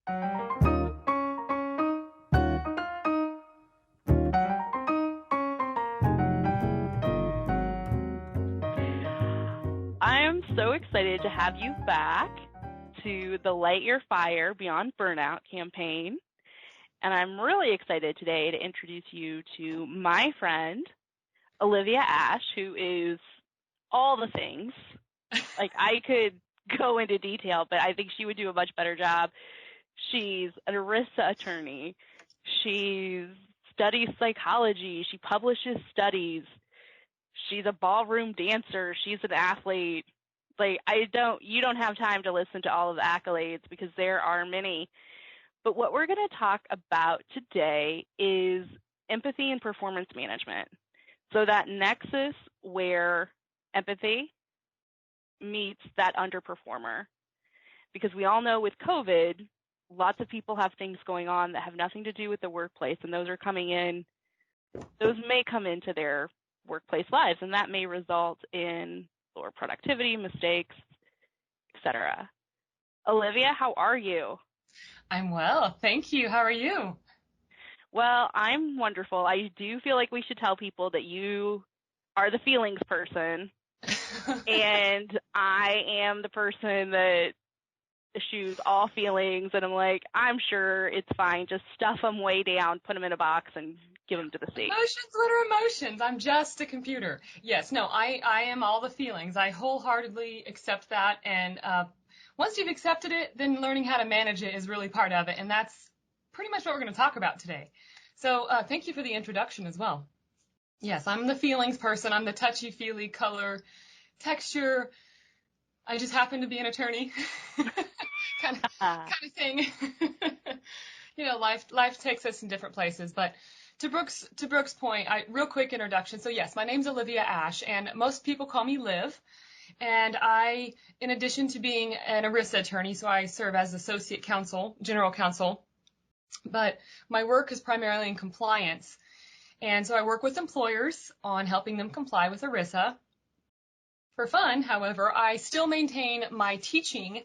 I'm so excited to have you back to the Light Your Fire Beyond Burnout campaign. And I'm really excited today to introduce you to my friend, Olivia Ash, who is all the things. Like, I could go into detail, but I think she would do a much better job. She's an ERISA attorney. She studies psychology. She publishes studies. She's a ballroom dancer. She's an athlete. Like, you don't have time to listen to all of the accolades because there are many. But what we're going to talk about today is empathy and performance management. So that nexus where empathy meets that underperformer. Because we all know with COVID, lots of people have things going on that have nothing to do with the workplace, and those may come into their workplace lives, and that may result in lower productivity, mistakes, etc. Olivia, how are you? I'm well, thank you. How are you? Well, I'm wonderful. I do feel like we should tell people that you are the feelings person, and I am the person that eschews all feelings, and I'm like, I'm sure it's fine. Just stuff them way down, put them in a box, and give them to the sea. Emotions, what are emotions? I'm just a computer. Yes, no, I am all the feelings. I wholeheartedly accept that, and once you've accepted it, then learning how to manage it is really part of it, and that's pretty much what we're going to talk about today. So thank you for the introduction as well. Yes, I'm the feelings person. I'm the touchy-feely color, texture. I just happen to be an attorney, kind of thing. Life takes us in different places. But to Brooke's point, real quick introduction. So yes, my name's Olivia Ash, and most people call me Liv. And I, in addition to being an ERISA attorney, so I serve as associate counsel, general counsel. But my work is primarily in compliance. And so I work with employers on helping them comply with ERISA. For fun, however, I still maintain my teaching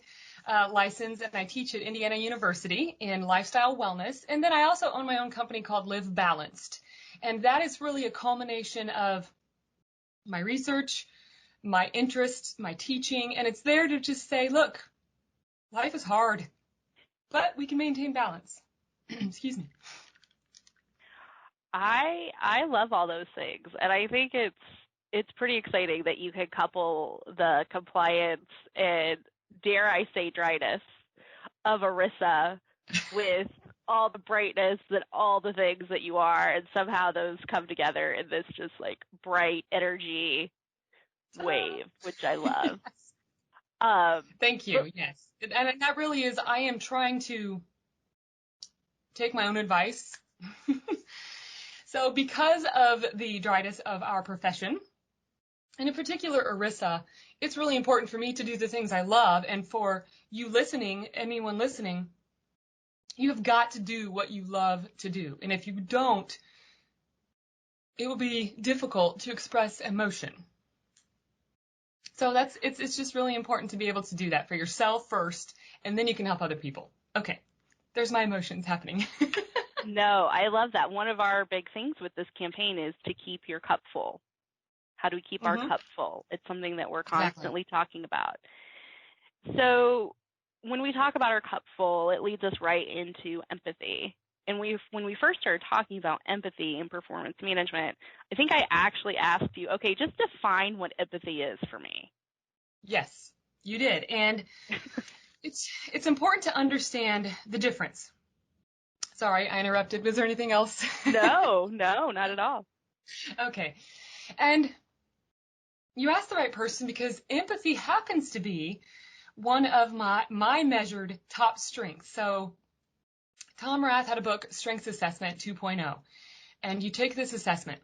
license, and I teach at Indiana University in lifestyle wellness. And then I also own my own company called Live Balanced. And that is really a culmination of my research, my interests, my teaching. And it's there to just say, look, life is hard, but we can maintain balance. Excuse me. I love all those things, and I think it's pretty exciting that you can couple the compliance and, dare I say, dryness of ERISA with all the brightness and all the things that you are, and somehow those come together in this just like bright energy wave, which I love. Thank you. Yes, and that really is. I am trying to take my own advice. So because of the dryness of our profession, and in particular ERISA, it's really important for me to do the things I love. And for you listening, anyone listening, you have got to do what you love to do. And if you don't, it will be difficult to express emotion. So it's just really important to be able to do that for yourself first, and then you can help other people. Okay, there's my emotions happening. No, I love that. One of our big things with this campaign is to keep your cup full. How do we keep our cup full? It's something that we're constantly talking about. So when we talk about our cup full, it leads us right into empathy. And when we first started talking about empathy and performance management, I think I actually asked you, okay, just define what empathy is for me. Yes, you did. And it's important to understand the difference. Sorry, I interrupted. Was there anything else? No, not at all. Okay. And you asked the right person, because empathy happens to be one of my measured top strengths. So Tom Rath had a book, Strengths Assessment 2.0, and you take this assessment.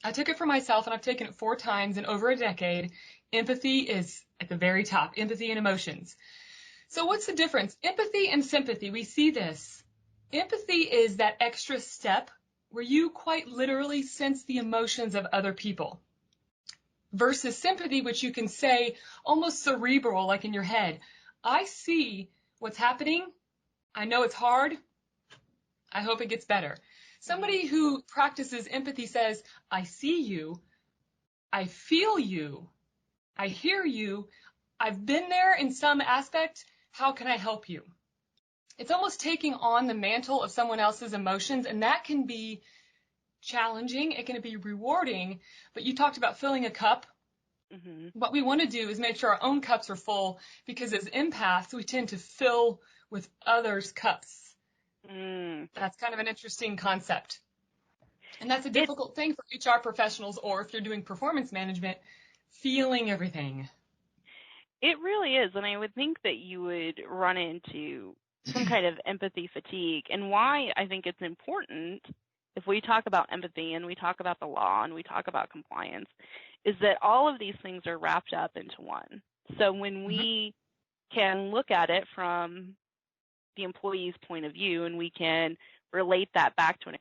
I took it for myself, and I've taken it 4 times in over a decade. Empathy is at the very top, empathy and emotions. So what's the difference? Empathy and sympathy, we see this. Empathy is that extra step where you quite literally sense the emotions of other people, versus sympathy, which you can say almost cerebral, like in your head. I see what's happening, I know it's hard. I hope it gets better. Somebody who practices empathy says, I see you, I feel you, I hear you, I've been there in some aspect, how can I help you? It's almost taking on the mantle of someone else's emotions, and that can be challenging, it can be rewarding, but you talked about filling a cup. What we want to do is make sure our own cups are full, because as empaths, we tend to fill with others' cups. That's kind of an interesting concept. And that's a difficult thing for HR professionals, or if you're doing performance management, feeling everything. It really is. And I would think that you would run into some kind of empathy fatigue. And why I think it's important, if we talk about empathy and we talk about the law and we talk about compliance, is that all of these things are wrapped up into one. So when we can look at it from the employee's point of view and we can relate that back to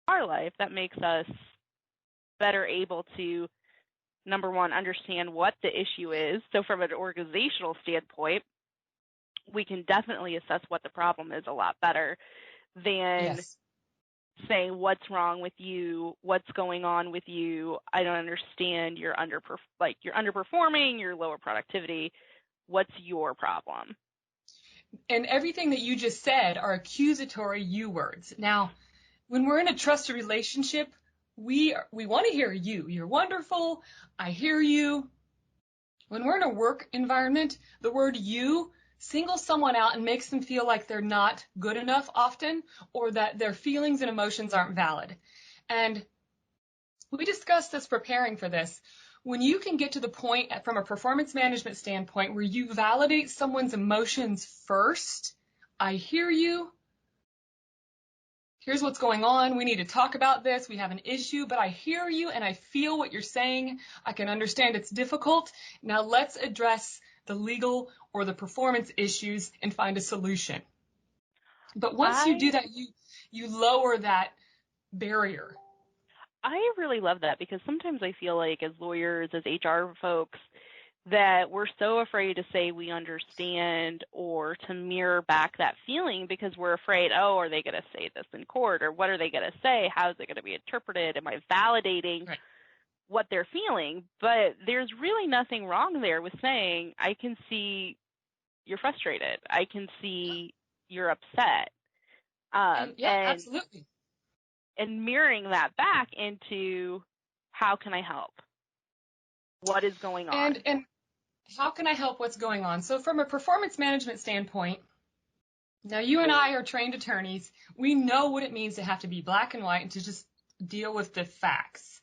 our life, that makes us better able to, number one, understand what the issue is. So from an organizational standpoint, we can definitely assess what the problem is a lot better than saying what's wrong with you, what's going on with you, I don't understand, you're underperforming, you're lower productivity, what's your problem? And everything that you just said are accusatory you words. Now, when we're in a trusted relationship, we want to hear you. You're wonderful. I hear you. When we're in a work environment, the word you singles someone out and makes them feel like they're not good enough often, or that their feelings and emotions aren't valid. And we discussed this preparing for this. When you can get to the point from a performance management standpoint where you validate someone's emotions first, I hear you. Here's what's going on. We need to talk about this. We have an issue, but I hear you and I feel what you're saying. I can understand it's difficult. Now let's address the legal or the performance issues and find a solution. But once you do that, you lower that barrier. I really love that, because sometimes I feel like as lawyers, as HR folks, that we're so afraid to say we understand or to mirror back that feeling, because we're afraid, oh, are they going to say this in court, or what are they going to say? How is it going to be interpreted? Am I validating what they're feeling? But there's really nothing wrong there with saying, I can see you're frustrated. I can see you're upset. Absolutely. And mirroring that back into, how can I help? What is going on? And how can I help? What's going on? So from a performance management standpoint, now you and I are trained attorneys. We know what it means to have to be black and white and to just deal with the facts.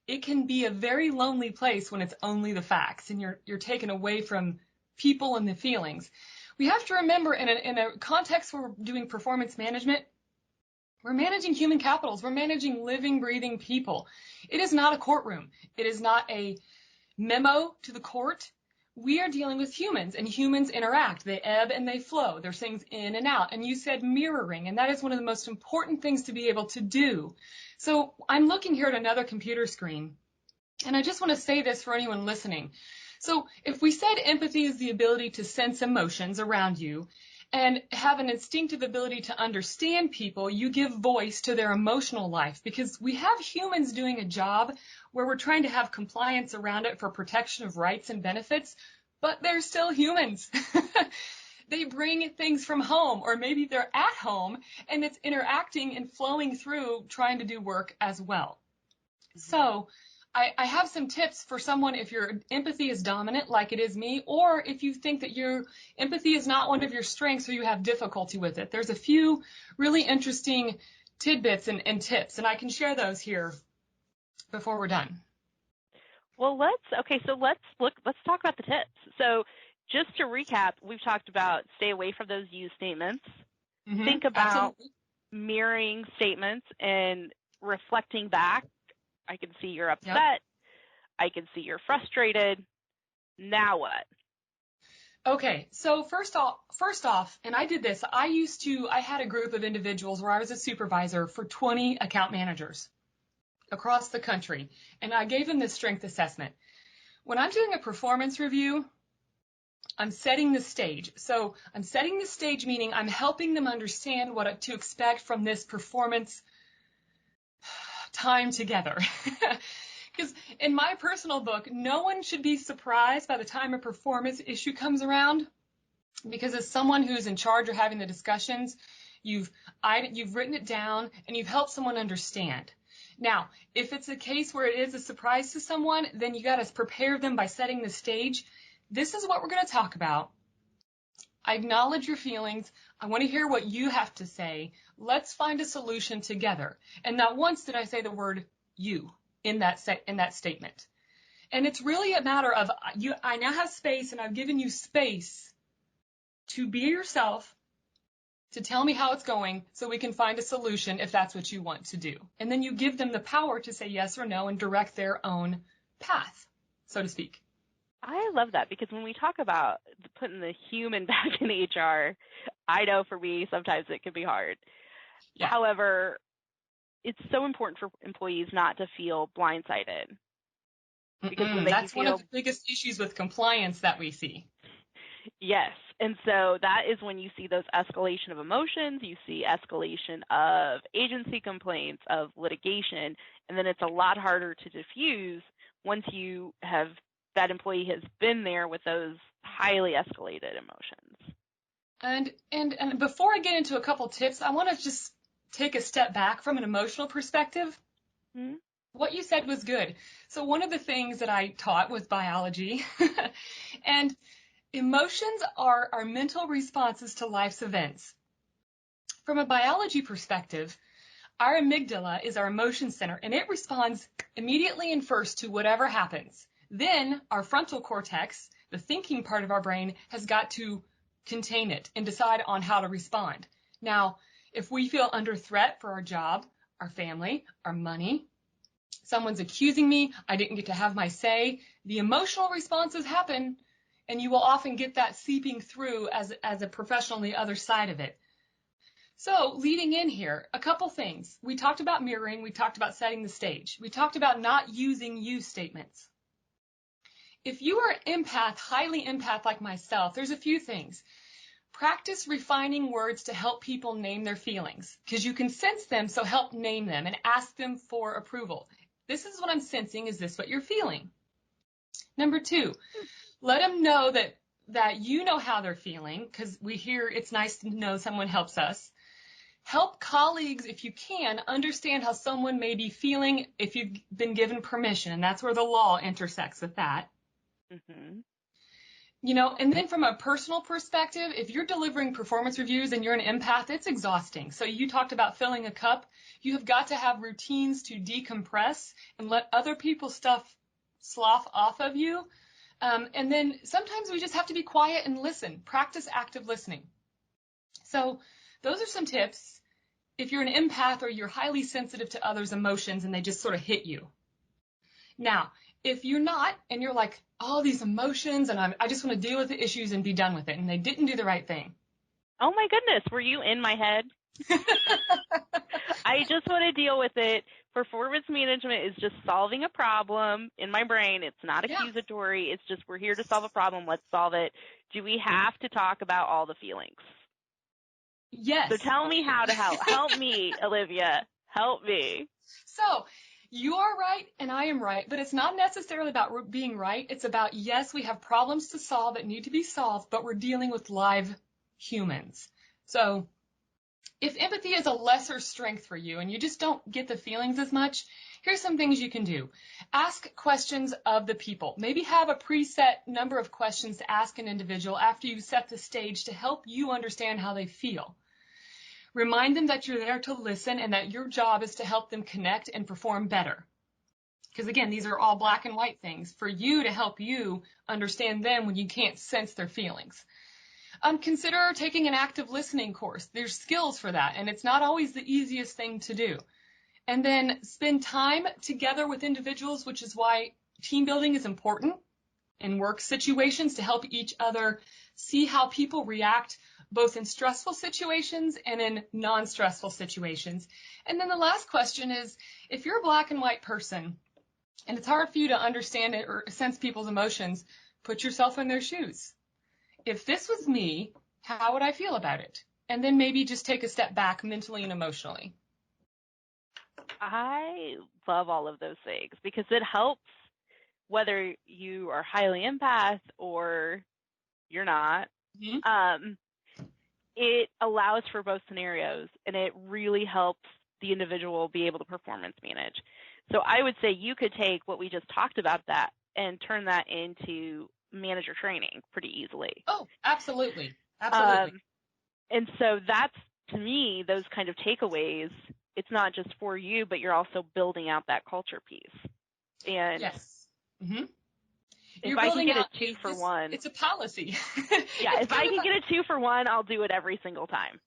It can be a very lonely place when it's only the facts and you're taken away from people and the feelings. We have to remember, in a context where we're doing performance management, we're managing human capitals. We're managing living, breathing people. It is not a courtroom. It is not a memo to the court. We are dealing with humans, and humans interact. They ebb and they flow. There's things in and out. And you said mirroring, and that is one of the most important things to be able to do. So I'm looking here at another computer screen, and I just want to say this for anyone listening. So if we said empathy is the ability to sense emotions around you and have an instinctive ability to understand people, you give voice to their emotional life, because we have humans doing a job where we're trying to have compliance around it for protection of rights and benefits, but they're still humans. They bring things from home, or maybe they're at home and it's interacting and flowing through trying to do work as well. So I have some tips for someone if your empathy is dominant, like it is me, or if you think that your empathy is not one of your strengths or you have difficulty with it. There's a few really interesting tidbits and tips, and I can share those here before we're done. Well, let's talk about the tips. So just to recap, we've talked about stay away from those you statements. Think about mirroring statements and reflecting back. I can see you're upset. Yep. I can see you're frustrated. Now what? Okay, so first off, and I did this, I had a group of individuals where I was a supervisor for 20 account managers across the country, and I gave them this strength assessment. When I'm doing a performance review, I'm setting the stage. So I'm setting the stage, meaning I'm helping them understand what to expect from this performance time together. Because in my personal book, no one should be surprised by the time a performance issue comes around. Because as someone who's in charge or having the discussions, you've written it down and you've helped someone understand. Now, if it's a case where it is a surprise to someone, then you got to prepare them by setting the stage. This is what we're going to talk about. I acknowledge your feelings. I want to hear what you have to say. Let's find a solution together. And not once did I say the word you in that statement. And it's really a matter of I now have space, and I've given you space to be yourself, to tell me how it's going so we can find a solution if that's what you want to do. And then you give them the power to say yes or no and direct their own path, so to speak. I love that, because when we talk about putting the human back in HR, I know for me sometimes it can be hard. Yeah. However, it's so important for employees not to feel blindsided. Because when that's one of the biggest issues with compliance that we see. Yes. And so that is when you see those escalation of emotions, you see escalation of agency complaints, of litigation, and then it's a lot harder to diffuse once that employee has been there with those highly escalated emotions. And before I get into a couple tips, I want to just take a step back from an emotional perspective. Mm-hmm. What you said was good. So one of the things that I taught was biology. And emotions are our mental responses to life's events. From a biology perspective, our amygdala is our emotion center, and it responds immediately and first to whatever happens. Then our frontal cortex, the thinking part of our brain, has got to contain it and decide on how to respond. Now, if we feel under threat for our job, our family, our money, someone's accusing me, I didn't get to have my say, the emotional responses happen, and you will often get that seeping through as a professional on the other side of it. So leading in here, a couple things. We talked about mirroring. We talked about setting the stage. We talked about not using you statements. If you are an empath, highly empath like myself, there's a few things. Practice refining words to help people name their feelings, because you can sense them, so help name them and ask them for approval. This is what I'm sensing. Is this what you're feeling? Number 2, let them know that you know how they're feeling, because we hear it's nice to know someone helps us. Help colleagues, if you can, understand how someone may be feeling if you've been given permission, and that's where the law intersects with that. Mm-hmm. And then from a personal perspective, if you're delivering performance reviews and you're an empath, it's exhausting. So you talked about filling a cup. You have got to have routines to decompress and let other people's stuff slough off of you. And then sometimes we just have to be quiet and listen. Practice active listening. So those are some tips if you're an empath or you're highly sensitive to others' emotions and they just sort of hit you. Now, if you're not and you're like, all these emotions and I just want to deal with the issues and be done with it, and they didn't do the right thing. Oh my goodness, were you in my head? I just want to deal with it. Performance management is just solving a problem in my brain. It's not accusatory. It's just we're here to solve a problem. Let's solve it. Do we have to talk about all the feelings? Yes. So tell me how to help. Help me, Olivia. Help me. So you are right and I am right, but it's not necessarily about being right. It's about, yes, we have problems to solve that need to be solved, but we're dealing with live humans. So if empathy is a lesser strength for you and you just don't get the feelings as much, here's some things you can do. Ask questions of the people. Maybe have a preset number of questions to ask an individual after you set the stage to help you understand how they feel. Remind them that you're there to listen and that your job is to help them connect and perform better. Because again, these are all black and white things for you to help you understand them when you can't sense their feelings. Consider taking an active listening course. There's skills for that, and it's not always the easiest thing to do. And then spend time together with individuals, which is why team building is important in work situations to help each other see how people react both in stressful situations and in non-stressful situations. And then the last question is, if you're a black and white person and it's hard for you to understand it or sense people's emotions, put yourself in their shoes. if this was me, how would I feel about it? And then maybe just take a step back mentally and emotionally. I love all of those things because it helps whether you are highly empath or you're not. Mm-hmm. It allows for both scenarios, and it really helps the individual be able to performance manage. So I would say you could take what we just talked about that and turn that into manager training pretty easily. Oh, absolutely. Absolutely. And so that's, to me, those kind of takeaways, it's not just for you, but you're also building out that culture piece. And yes. Mm-hmm. if I can get a 2-for-1. It's a policy. Yeah, if I can get a 2-for-1, I'll do it every single time.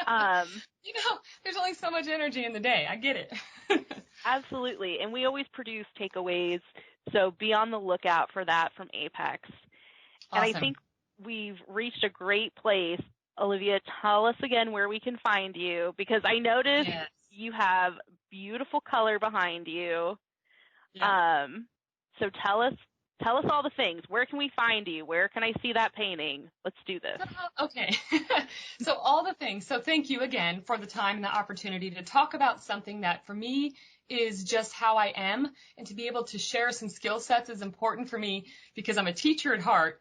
There's only so much energy in the day. I get it. Absolutely. And we always produce takeaways. So be on the lookout for that from Apex. Awesome. And I think we've reached a great place. Olivia, tell us again where we can find you, because I noticed you have beautiful color behind you. Yeah. So tell us all the things. Where can we find you? Where can I see that painting? Let's do this. Okay. So all the things. So thank you again for the time and the opportunity to talk about something that for me is just how I am, and to be able to share some skill sets is important for me because I'm a teacher at heart,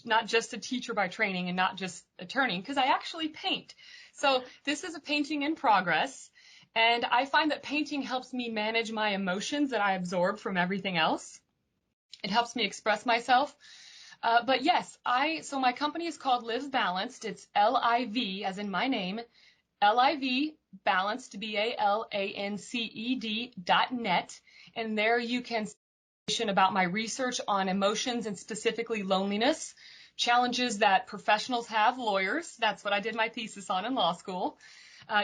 not just a teacher by training and not just a turning, because I actually paint. So this is a painting in progress, and I find that painting helps me manage my emotions that I absorb from everything else. It helps me express myself. But yes, so my company is called Live Balanced. It's L-I-V, as in my name, L-I-V, Balanced, BALANCED.net. And there you can see information about my research on emotions and specifically loneliness, challenges that professionals have, lawyers. That's what I did my thesis on in law school.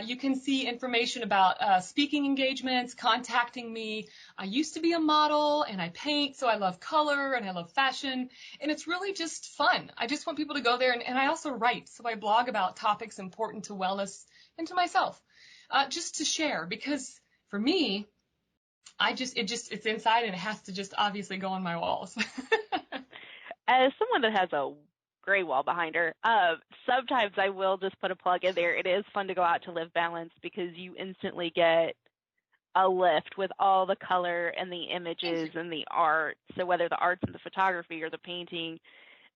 You can see information about speaking engagements, contacting me. I used to be a model and I paint, so I love color and I love fashion, and it's really just fun. I just want people to go there, and I also write, so I blog about topics important to wellness and to myself, just to share, because for me, it's inside and it has to just obviously go on my walls. As someone that has a gray wall behind her, sometimes I will just put a plug in there. It is fun to go out to Live Balanced because you instantly get a lift with all the color and the images and the art. So whether the art's in the photography or the painting,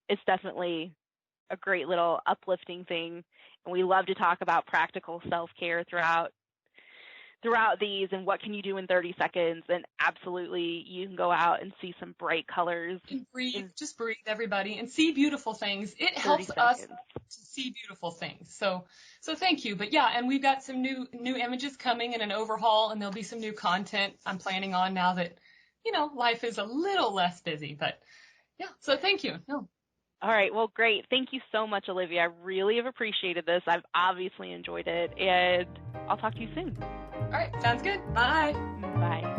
it's definitely a great little uplifting thing. And we love to talk about practical self-care throughout these, and what can you do in 30 seconds. And absolutely, you can go out and see some bright colors. And just breathe, everybody, and see beautiful things. It helps us to see beautiful things. So thank you. But yeah, and we've got some new images coming and an overhaul, and there'll be some new content I'm planning on now that, life is a little less busy. But yeah, so thank you. No. All right. Well, great. Thank you so much, Olivia. I really have appreciated this. I've obviously enjoyed it, and I'll talk to you soon. All right. Sounds good. Bye. Bye.